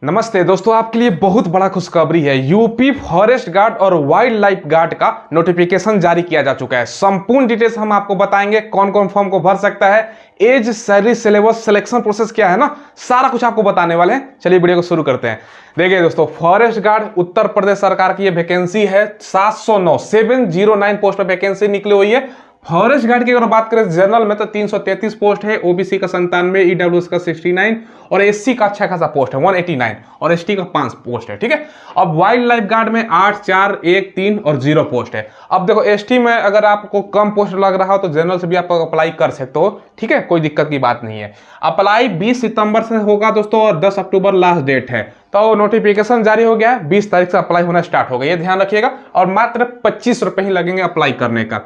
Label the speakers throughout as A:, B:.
A: नमस्ते दोस्तों, आपके लिए बहुत बड़ा खुशखबरी है। यूपी फॉरेस्ट गार्ड और वाइल्ड लाइफ गार्ड का नोटिफिकेशन जारी किया जा चुका है। संपूर्ण डिटेल्स हम आपको बताएंगे, कौन कौन फॉर्म को भर सकता है, as, salary, syllabus, selection process क्या है ना, सारा कुछ आपको बताने वाले हैं। चलिए वीडियो को शुरू करते हैं। देखिए दोस्तों, फॉरेस्ट गार्ड उत्तर प्रदेश सरकार की ये वैकेंसी है 709 पोस्ट पर वैकेंसी निकली हुई है। फॉरेस्ट गार्ड की अगर बात करें जनरल में तो 333 पोस्ट है, ओबीसी का 97, ईडब्ल्यूएस का 69 और एससी का अच्छा खासा पोस्ट है 189 और एसटी का 5 पोस्ट है। ठीक है। अब वाइल्ड लाइफ गार्ड में 8, 4, 1, 3 और 0 पोस्ट है। अब देखो, एसटी में अगर आपको कम पोस्ट लग रहा हो तो जनरल से भी आप अप्लाई कर सकते हो। ठीक है, कोई दिक्कत की बात नहीं है। अप्लाई 20 सितंबर से होगा दोस्तों और 10 अक्टूबर लास्ट डेट है। तो नोटिफिकेशन जारी हो गया है, 20 तारीख से अप्लाई होना स्टार्ट होगा, ये ध्यान रखिएगा। और मात्र 25 रुपए ही लगेंगे अप्लाई करने का।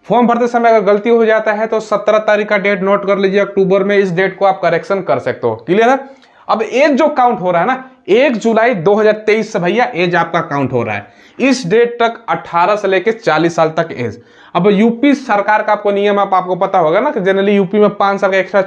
A: फॉर्म भरते समय अगर गलती हो जाता है तो 17 तारीख का डेट नोट कर लीजिए, अक्टूबर में इस डेट को आप करेक्शन कर सकते हो। क्लियर है। अब एज जो काउंट हो रहा है ना, 1 जुलाई 2023 से भैया एज आपका काउंट हो रहा है। इस डेट तक 18 से लेकर 40 साल तक एज। अब यूपी सरकार का आपको नियम आपको पता होगा ना कि जनरली यूपी में 5 साल का एक्स्ट्रा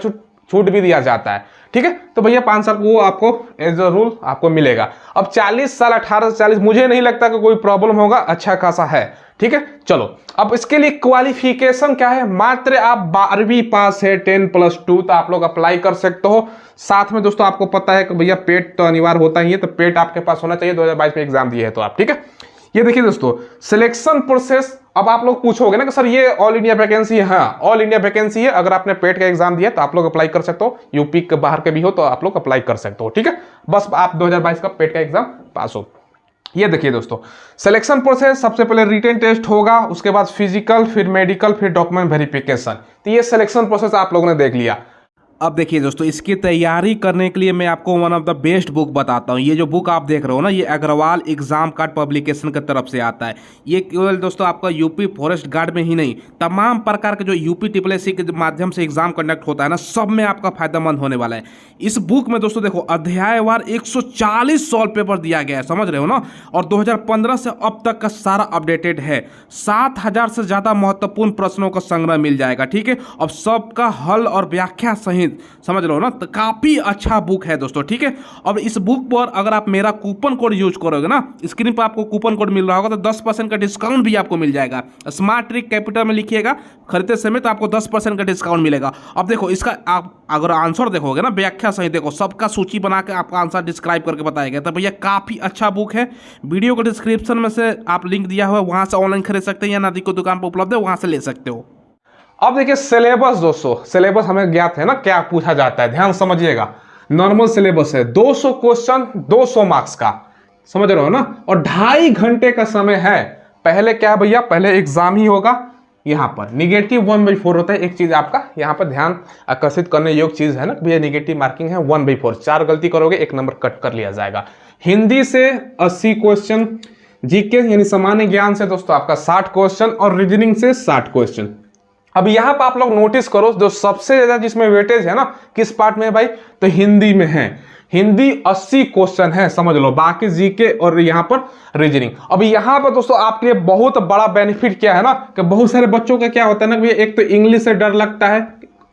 A: छूट भी दिया जाता है। ठीक है, तो भैया 5 साल को आपको एज अ रूल आपको मिलेगा। अब 40 साल 18 से 40 मुझे नहीं लगता कि कोई प्रॉब्लम होगा, अच्छा खासा है। ठीक है, चलो अब इसके लिए क्वालिफिकेशन क्या है, मात्र आप 12वीं पास है, 10+2 तो आप लोग अप्लाई कर सकते हो। साथ में दोस्तों आपको पता है कि भैया पेट तो अनिवार्य होता ही है, तो पेट आपके पास होना चाहिए, 2022 में एग्जाम दिए है तो आप। ठीक है, ये देखिए दोस्तों सिलेक्शन प्रोसेस। अब आप लोग पूछोगे ना कि सर ये ऑल इंडिया वैकेंसी है। हाँ, ऑल इंडिया वैकेंसी है। अगर आपने पेट का एग्जाम दिया तो आप लोग अप्लाई कर सकते हो, यूपी के बाहर के भी हो तो आप लोग अप्लाई कर सकते हो। ठीक है, बस आप 2022 का पेट का एग्जाम पास हो। ये देखिए दोस्तों सिलेक्शन प्रोसेस, सबसे पहले रिटन टेस्ट होगा, उसके बाद फिजिकल, फिर मेडिकल, फिर डॉक्यूमेंट वेरिफिकेशन। तो ये सिलेक्शन प्रोसेस आप लोगों ने देख लिया।
B: अब देखिए दोस्तों, इसकी तैयारी करने के लिए मैं आपको one of the best book बताता हूँ। ये जो बुक आप देख रहे हो ना, ये अग्रवाल एग्जाम कार्ड पब्लिकेशन की तरफ से आता है। ये केवल दोस्तों आपका यूपी फॉरेस्ट गार्ड में ही नहीं, तमाम प्रकार के जो यूपी ट्रिपल के माध्यम से एग्जाम कंडक्ट होता है ना, सब में आपका फायदेमंद होने वाला है। इस बुक में दोस्तों देखो, अध्यायवार 140 सॉल्व पेपर दिया गया है, समझ रहे हो ना। और 2015 से अब तक का सारा अपडेटेड है। 7000 से ज़्यादा महत्वपूर्ण प्रश्नों का संग्रह मिल जाएगा। ठीक है, अब सबका हल और व्याख्या सहित, समझ लो ना, तो काफी अच्छा बुक है दोस्तों। ठीक है, अब इस बुक पर अगर आप मेरा कूपन कोड यूज करोगे ना, स्क्रीन पर आपको कूपन कोड मिल रहा होगा, तो 10% का डिस्काउंट भी आपको मिल जाएगा। स्मार्ट ट्रिक कैपिटल में लिखिएगा खरीदते समय, तो आपको 10% का डिस्काउंट मिलेगा। अब देखो इसका आप अगर आंसर देखोगे ना, व्याख्या सहित देखो, सबका सूची बना के आपका आंसर डिस्क्राइब करके बताया गया। तो भैया काफी अच्छा बुक है। वीडियो को डिस्क्रिप्शन में से आप लिंक दिया हुआ है, वहां से ऑनलाइन खरीद सकते हैं या नदी को दुकान पर उपलब्ध है, वहां से ले सकते हो।
A: अब देखिए सिलेबस दोस्तों, सिलेबस हमें ज्ञात है ना क्या पूछा जाता है, ध्यान समझिएगा। नॉर्मल सिलेबस है, 200 क्वेश्चन 200 मार्क्स का, समझ रहे हो ना, और 2.5 घंटे का समय है। पहले क्या है भैया, पहले एग्जाम ही होगा। यहाँ पर निगेटिव 1/4 होता है। एक चीज आपका यहाँ पर ध्यान आकर्षित करने योग्य चीज है ना भैया, निगेटिव मार्किंग है 1/4। 4 गलती करोगे 1 नंबर कट कर लिया जाएगा। हिंदी से 80 क्वेश्चन, जीके यानी सामान्य ज्ञान से दोस्तों आपका 60 क्वेश्चन और रीजनिंग से 60 क्वेश्चन। अब यहां पर आप लोग नोटिस करो, जो सबसे ज्यादा जिसमें वेटेज है ना, किस पार्ट में है भाई, तो हिंदी में है। हिंदी 80 क्वेश्चन है, समझ लो, बाकी जीके और यहां पर रीजनिंग। अब यहां पर दोस्तों आपके लिए बहुत बड़ा बेनिफिट क्या है ना, कि बहुत सारे बच्चों का क्या होता है ना भैया, एक तो इंग्लिश से डर लगता है,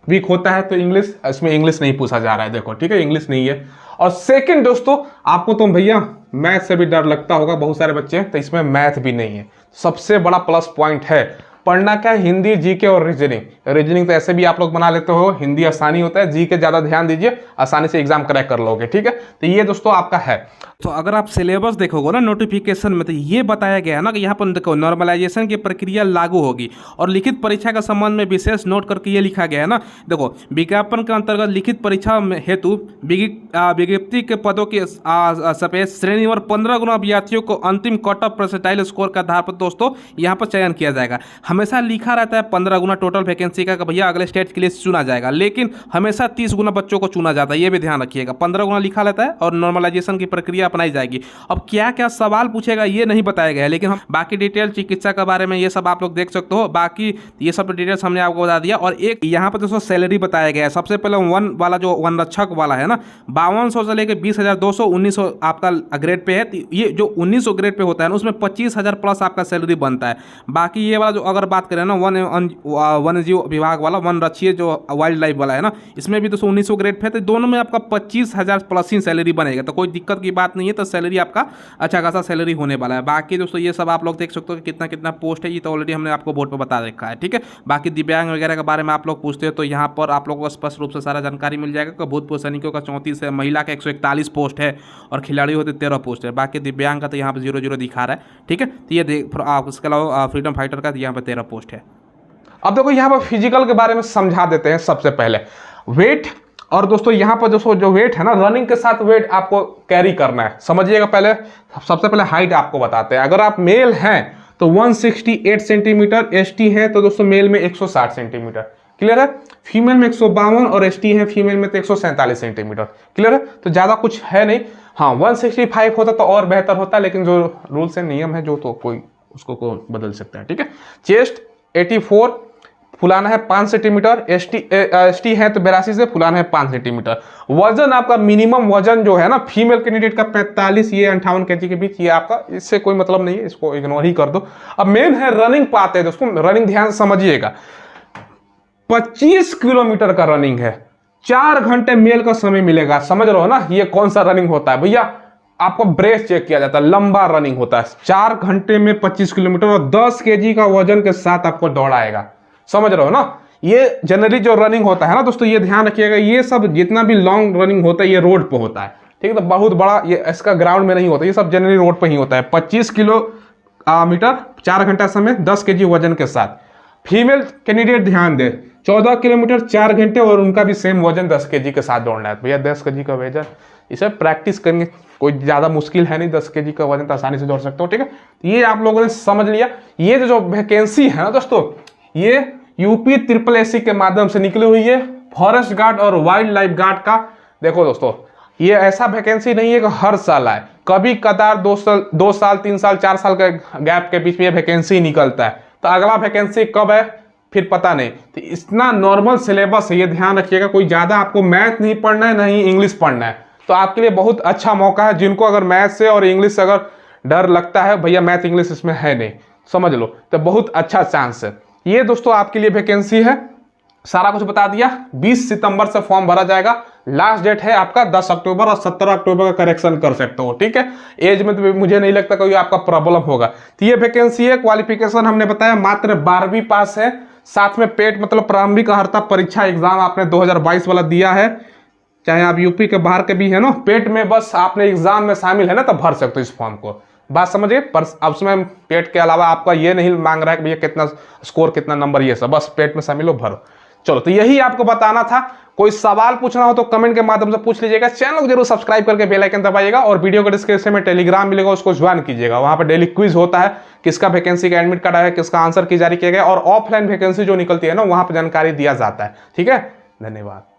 A: वीक होता है, तो इंग्लिश, इसमें इंग्लिश नहीं पूछा जा रहा है, देखो। ठीक है, इंग्लिश नहीं है। और सेकंड दोस्तों आपको तो भैया मैथ से भी डर लगता होगा, बहुत सारे बच्चे हैं, तो इसमें मैथ भी नहीं है। सबसे बड़ा प्लस पॉइंट है पढ़ना क्या है, हिंदी, जीके और रीजनिंग। रीजनिंग तो ऐसे भी आप लोग बना लेते हो, हिंदी आसानी होता है, जीके ज्यादा ध्यान दीजिए, आसानी से एग्जाम क्रैक कर लोगे। ठीक है, तो ये दोस्तों आपका है।
B: तो अगर आप सिलेबस देखोगे ना नोटिफिकेशन में, तो ये बताया गया है ना कि यहाँ पर देखो नॉर्मलाइजेशन की प्रक्रिया लागू होगी और लिखित परीक्षा के संबंध में विशेष नोट करके ये लिखा गया है ना। देखो, विज्ञापन के अंतर्गत लिखित परीक्षा हेतु विज्ञप्ति के पदों की सफेद श्रेणी और 15 गुना अभ्यर्थियों को अंतिम कट ऑफ परसेंटाइल स्कोर के आधार पर दोस्तों यहाँ पर चयन किया जाएगा। हमेशा लिखा रहता है 15 गुना टोटल वैकेंसी का भैया अगले स्टेट के लिए चुना जाएगा, लेकिन हमेशा 30 गुना बच्चों को चुना जाता है, ये भी ध्यान रखिएगा। 15 गुना लिखा रहता है और नॉर्मलाइजेशन की प्रक्रिया अपनाई जाएगी। अब क्या क्या सवाल पूछेगा ये नहीं बताया गया है, लेकिन हम बाकी डिटेल चिकित्सा के बारे में ये सब आप लोग देख सकते हो। बाकी ये सब डिटेल्स हमने आपको बता दिया। और एक यहाँ पर दोस्तों सैलरी बताया गया है। सबसे पहले वन वाला जो वन रक्षक वाला है ना, 5200 से लेकर 20,200, 1900 आपका ग्रेड पे है। ये जो 1900 ग्रेड पे होता है ना, उसमें 25,000 प्लस आपका सैलरी बनता है। बाकी ये वाला जो अगर अगर बात करें ना वन जीव विभाग वाला, वन रक्षीय जो वाइल्ड लाइफ वाला है ना, इसमें भी दोस्तों 1900 ग्रेड पे है। तो दोनों में आपका 25,000 प्लस ही सैलरी बनेगा, तो कोई दिक्कत की बात नहीं है। तो सैलरी आपका अच्छा खासा सैलरी होने वाला है। बाकी दोस्तों ये सब आप लोग देख सकते हो कि कितना कितना पोस्ट है, ये तो ऑलरेडी हमने आपको बोर्ड पर बता रखा है, ठीक है। बाकी दिव्यांग वगैरह के बारे में आप लोग पूछते हो तो यहाँ पर आप लोगों को स्पष्ट रूप से सारा जानकारी मिल जाएगा कि भूतपूर्व सैनिकों का 34 है, महिला का 141 पोस्ट है और खिलाड़ी होते 13 पोस्ट है। बाकी दिव्यांग का तो यहाँ पर 0-0 दिखा रहा है, ठीक है। तो ये देख आप, इसके अलावा फ्रीडम फाइटर का यहाँ पर 13 पोस्ट है।
A: अब देखो यहाँ पर फिजिकल के बारे में समझा देते हैं। सबसे पहले वेट, और दोस्तों यहाँ पर दोस्तों जो वेट है ना, रनिंग के साथ वेट आपको कैरी करना है, समझिएगा। पहले सबसे पहले हाइट आपको बताते हैं। अगर आप मेल हैं तो 168 सेंटीमीटर, एसटी है तो दोस्तों मेल में 160 सेंटीमीटर, क्लियर है। फीमेल में 152 और एसटी है फीमेल में तो 147 सेंटीमीटर, क्लियर है। तो ज़्यादा कुछ है नहीं। हाँ 165 होता तो और बेहतर होता, लेकिन जो रूल्स है नियम है जो, तो कोई उसको बदल सकता है, ठीक है। चेस्ट 84, फुलाना है 5 सेंटीमीटर, एसटी है तो 82 से फुलाना है 5 सेंटीमीटर। वजन आपका मिनिमम वजन जो है ना फीमेल कैंडिडेट का 45, ये 58 kg के बीच, ये आपका, इससे कोई मतलब नहीं है, इसको इग्नोर ही कर दो। अब मेन है रनिंग पाते हैं दोस्तों, रनिंग ध्यान से समझिएगा। 25 किलोमीटर का रनिंग है, 4 घंटे मेल का समय मिलेगा, समझ रहे हो ना। ये कौन सा रनिंग होता है भैया, आपको ब्रेस्ट चेक किया जाता है, लंबा रनिंग होता है। 4 घंटे में 25 किलोमीटर और 10 kg का वजन के साथ आपको दौड़ाएगा, समझ रहे हो ना। ये जनरली जो रनिंग होता है ना दोस्तों, ये ध्यान रखिएगा, ये सब जितना भी लॉन्ग रनिंग होता है ये रोड पे होता है, ठीक है। तो बहुत बड़ा ये इसका ग्राउंड में नहीं होता, ये सब जनरली रोड पे ही होता है। 25 किलोमीटर 4 घंटा समय 10 kg वजन के साथ। फीमेल कैंडिडेट ध्यान दे, 14 किलोमीटर 4 घंटे और उनका भी सेम वजन 10 kg के साथ दौड़ना है। भैया 10 kg का वजन, इसे प्रैक्टिस करेंगे, कोई ज़्यादा मुश्किल है नहीं, 10 kg का वजन तो आसानी से दौड़ सकते हो, ठीक है। ये आप लोगों ने समझ लिया। ये जो वैकेंसी है ना दोस्तों, ये यूपी SSSC के माध्यम से निकली हुई है, फॉरेस्ट गार्ड और वाइल्ड लाइफ गार्ड का। देखो दोस्तों, ये ऐसा वैकेंसी नहीं है कि हर साल आए, कभी कतार 2 साल 3 साल 4 साल के गैप के बीच में ये वैकेंसी निकलता है। तो अगला वैकेंसी कब है फिर पता नहीं। तो इतना नॉर्मल सिलेबस है, ये ध्यान रखिएगा। कोई ज़्यादा आपको मैथ नहीं पढ़ना है, नहीं इंग्लिश पढ़ना है, तो आपके लिए बहुत अच्छा मौका है। जिनको अगर मैथ से और इंग्लिश से अगर डर लगता है, भैया मैथ इंग्लिश इसमें है नहीं, समझ लो, तो बहुत अच्छा चांस है। ये दोस्तों आपके लिए वैकेंसी है, सारा कुछ बता दिया। 20 सितंबर से फॉर्म भरा जाएगा, लास्ट डेट है आपका 10 अक्टूबर और 17 अक्टूबर का करेक्शन कर सकते हो, ठीक है। एज में तो मुझे नहीं लगता कोई आपका प्रॉब्लम होगा। तो ये वैकेंसी है। क्वालिफिकेशन हमने बताया मात्र 12वीं पास है, साथ में पेट मतलब प्रारंभिक अर्हता परीक्षा एग्जाम आपने 2022 वाला दिया है, चाहे आप यूपी के बाहर के भी है ना, पेट में बस आपने एग्जाम में शामिल है ना, तब भर सकते हो इस फॉर्म को। बात समझिए। पर अब उसमें पेट के अलावा आपका ये नहीं मांग रहा है कि भैया कितना स्कोर, कितना नंबर, ये सब बस पेट में शामिल हो, भरो। चलो, तो यही आपको बताना था। कोई सवाल पूछना हो तो कमेंट के माध्यम से पूछ लीजिएगा। चैनल को जरूर सब्सक्राइब करके बेल आइकन दबाइएगा और वीडियो के डिस्क्रिप्शन में टेलीग्राम मिलेगा, उसको ज्वाइन कीजिएगा। वहां पर डेली क्विज होता है, किसका वैकेंसी का एडमिट कार्ड है, किसका आंसर की जारी किया गया, और ऑफलाइन वैकेंसी जो निकलती है ना, वहां पर जानकारी दिया जाता है, ठीक है। धन्यवाद।